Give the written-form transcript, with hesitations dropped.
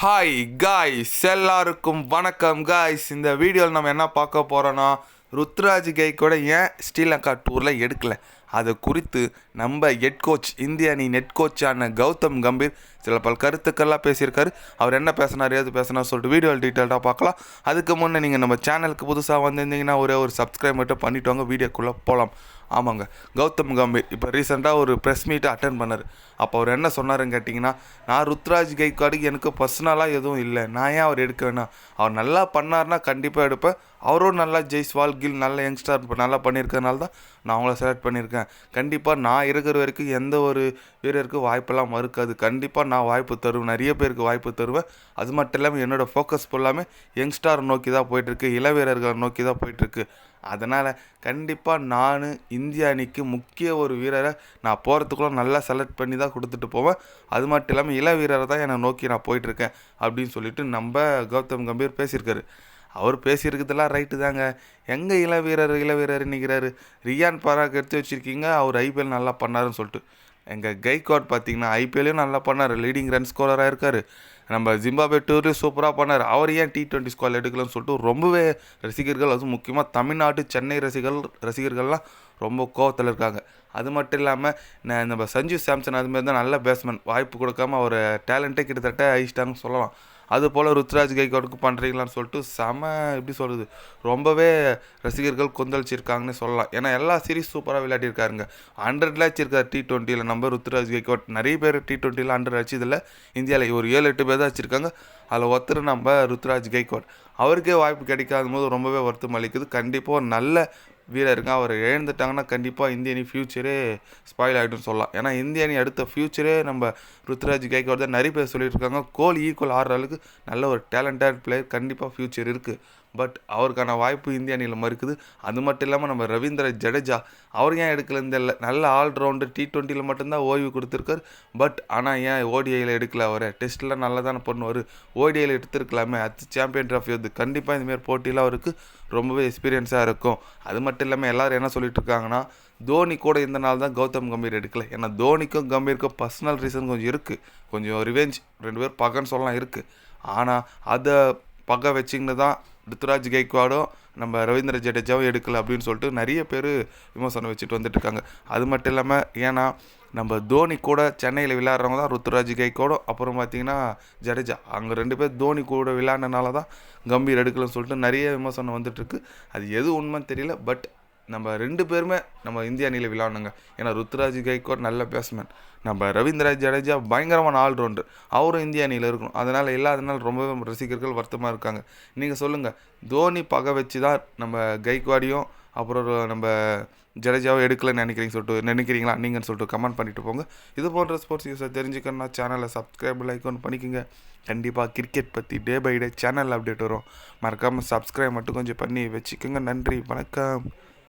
Hi guys, எல்லாருக்கும் வணக்கம் guys. இந்த வீடியோவில் நம்ம என்ன பார்க்க போகிறோன்னா, ருத்ராஜ் கைக்கோட ஏன் ஸ்ரீலங்கா டூரில் எடுக்கலை அது குறித்து நம்ம ஹெட் கோச், இந்திய அணி நெட் கோச்சான கௌதம் கம்பீர் சில பல கருத்துக்கள்லாம் பேசியிருக்காரு. அவர் என்ன பேசினார், ஏது பேசினார் சொல்லிட்டு வீடியோவில் டீட்டெயில்டாக பார்க்கலாம். அதுக்கு முன்னே நீங்கள் நம்ம சேனலுக்கு புதுசாக வந்திருந்தீங்கன்னா ஒரே ஒரு சப்ஸ்கிரைப் மட்டும் பண்ணிவிட்டு வாங்க, வீடியோக்குள்ளே போகலாம். ஆமாங்க, கௌதம் கம்பீர் இப்போ ரீசெண்டாக ஒரு ப்ரெஸ் மீட்டை அட்டன் பண்ணார். அப்போ அவர் என்ன சொன்னாருன்னு கேட்டிங்கன்னா, நான் ருத்ராஜ் கைக்வாடுக்கு எனக்கு பர்சனலாக எதுவும் இல்லை, நான் ஏன் அவர் எடுக்க வேணாம், அவர் நல்லா பண்ணார்னா கண்டிப்பாக எடுப்பேன். அவரும் நல்லா ஜெய்ஸ்வால் கில் நல்ல யங்ஸ்டர் இப்போ நல்லா பண்ணியிருக்கனால தான் நான் அவங்கள செலக்ட் பண்ணியிருக்கேன். கண்டிப்பாக நான் இருக்கிற வரைக்கும் எந்த ஒரு வீரருக்கு வாய்ப்பெல்லாம் மறுக்காது, கண்டிப்பாக நான் வாய்ப்பு தருவேன், நிறைய பேருக்கு வாய்ப்பு தருவேன். அது மட்டும் இல்லாமல் என்னோடய ஃபோக்கஸ் ஃபுல்லாமே யங்ஸ்டார் நோக்கி தான் போயிட்டுருக்கு, இள வீரர்களை நோக்கி தான் போயிட்டுருக்கு. அதனால் கண்டிப்பாக நான் இந்திய அணிக்கு முக்கிய ஒரு வீரரை நான் போகிறதுக்குள்ள நல்லா செலக்ட் பண்ணி தான் கொடுத்துட்டு போவேன். அது மட்டும் இல்லாமல் இள வீரரை தான் என்னை நோக்கி நான் போயிட்டுருக்கேன் அப்படின்னு சொல்லிட்டு நம்ம கௌதம் கம்பீர் பேசியிருக்காரு. அவர் பேசியிருக்கிறதுலாம் ரைட்டு தாங்க. எங்கே இள வீரர் நிற்கிறாரு, ரியான் பராக் எடுத்து வச்சுருக்கீங்க, அவர் ஐபிஎல் நல்லா பண்ணாருன்னு சொல்லிட்டு. எங்கள் கைக்வாட் பார்த்தீங்கன்னா ஐபிஎல்லையும் நல்லா பண்ணார், லீடிங் ரன் ஸ்கோரராக இருக்கார். நம்ம ஜிம்பாப்வே டூர்லேயும் சூப்பராக பண்ணார். அவர் ஏன் T20 ஸ்குவாட் எடுக்கலன்னு சொல்லிட்டு ரொம்பவே ரசிகர்கள், அதுவும் முக்கியமாக தமிழ்நாட்டு சென்னை ரசிகர்கள்லாம் ரொம்ப கோவத்தில் இருக்காங்க. அது மட்டும் இல்லாமல் நம்ம சஞ்சு சாம்சன் அதுமாரி தான் நல்ல பேட்ஸ்மேன், வாய்ப்பு கொடுக்காம அவர் டேலண்ட்டே கிட்டத்தட்ட அழிச்சிட்டாங்கன்னு சொல்லலாம். அதுபோல் ருத்ராஜ் கைக்வாடுக்கு பண்ணுறீங்களான்னு சொல்லிட்டு எப்படி சொல்கிறது, ரொம்பவே ரசிகர்கள் கொந்தளிச்சிருக்காங்கன்னு சொல்லலாம். ஏன்னா எல்லா சீரீஸ் சூப்பராக விளையாடிருக்காருங்க. 100 வச்சிருக்காரு T20யில். நம்ம ருத்ராஜ் கைக்வாட் நிறைய பேர் T20யில் 100 அடிச்சதில்லை. இந்தியாவில் ஒரு 7-8 பேர் தான் வச்சுருக்காங்க. அதில் ஒருத்தர் நம்ம ருத்ராஜ் கைக்வாட். அவருக்கே வாய்ப்பு கிடைக்காத போது ரொம்பவே வருத்தம் அளிக்குது. கண்டிப்பாக ஒரு நல்ல வீரருங்க, அவர் இழந்துட்டாங்கன்னா கண்டிப்பாக இந்திய அணி ஃப்யூச்சரே ஸ்பாயில் ஆகிடும்னு சொல்லலாம். ஏன்னா இந்திய அணி அடுத்த ஃப்யூச்சரே நம்ம ருத்ராஜ் கைக்வாட் தான். நிறைய பேர் சொல்லிட்டு இருக்காங்க, கோலி ஈக்குவல் ஆடுற அளவுக்கு நல்ல ஒரு டேலண்டட் பிளேயர், கண்டிப்பாக ஃப்யூச்சர் இருக்குது. பட் அவருக்கான வாய்ப்பு இந்திய அணியில் மறுக்குது. அது மட்டும் இல்லாமல் நம்ம ரவீந்திர ஜடேஜா, அவர் ஏன் எடுக்கலன்னு தெரியல. நல்ல ஆல்ரவுண்டு, T20யில் மட்டும்தான் ஓய்வு கொடுத்துருக்காரு. பட் ஆனால் ஏன் ஓடிஐயில் எடுக்கல, அவரை டெஸ்ட்டில் நல்லா தானே பண்ணுவார், ஓடிஐயில் எடுத்துருக்கலாமே. அது சாம்பியன் ட்ராஃபி வந்து கண்டிப்பாக இந்தமாரி போட்டியில் அவருக்கு ரொம்பவே எக்ஸ்பீரியன்ஸாக இருக்கும். அது மட்டும் இல்லாமல் எல்லோரும் என்ன சொல்லிட்டு இருக்காங்கன்னா, தோனி கூட இந்த நாள் தான் கௌதம் கம்பீர் எடுக்கலை. ஏன்னா தோனிக்கும் கம்பீருக்கும் பர்சனல் ரீசன் கொஞ்சம் இருக்குது, கொஞ்சம் ரிவெஞ்ச், 2 பேர் பகன்னு சொல்லலாம் இருக்குது. ஆனால் அதை பகை வச்சிங்கன்னு தான் ருத்ராஜ் கைக்வாடும் நம்ம ரவீந்திர ஜடேஜாவும் எடுக்கலை அப்படின்னு சொல்லிட்டு நிறைய பேர் விமர்சனம் வச்சுட்டு வந்துட்டுருக்காங்க. அது மட்டும் இல்லாமல் ஏன்னா நம்ம தோனி கூட சென்னையில் விளையாடுறவங்க தான் ருத்ராஜ் கைக்வாடும், அப்புறம் பார்த்திங்கன்னா ஜடேஜா. அங்கே 2 பேர் தோனி கூட விளையாடினால தான் கம்பீர் எடுக்கலன்னு சொல்லிட்டு நிறைய விமர்சனம் வந்துட்டுருக்கு. அது எது உண்மைன்னு தெரியல. பட் நம்ம 2 பேருமே நம்ம இந்திய அணியில் விளையாடணுங்க. ஏன்னா ருத்ராஜ் கைக்வாட் நல்ல பேட்ஸ்மேன், நம்ம ரவீந்திர ஜடேஜா பயங்கரமான ஆல்ரவுண்டர், அவரும் இந்திய அணியில் இருக்கணும். அதனால் இல்லாதனால ரொம்பவே ரசிகர்கள் வருத்தமாக இருக்காங்க. நீங்கள் சொல்லுங்கள், தோனி பகை வச்சு தான் நம்ம கைக்வாடியும் அப்புறம் நம்ம ஜடேஜாவும் எடுக்கலன்னு நினைக்கிறீங்களா நீங்கன்னு சொல்லிட்டு கமெண்ட் பண்ணிட்டு போங்க. இது போன்ற ஸ்போர்ட்ஸ் நியூஸை தெரிஞ்சுக்கணுன்னா சேனலை சப்ஸ்கிரைப் லைக் பண்ணிக்கோங்க. கண்டிப்பாக கிரிக்கெட் பற்றி day by day channel update வரும். மறக்காமல் சப்ஸ்கிரைப் மட்டும் கொஞ்சம் பண்ணி வச்சுக்கோங்க. நன்றி, வணக்கம்.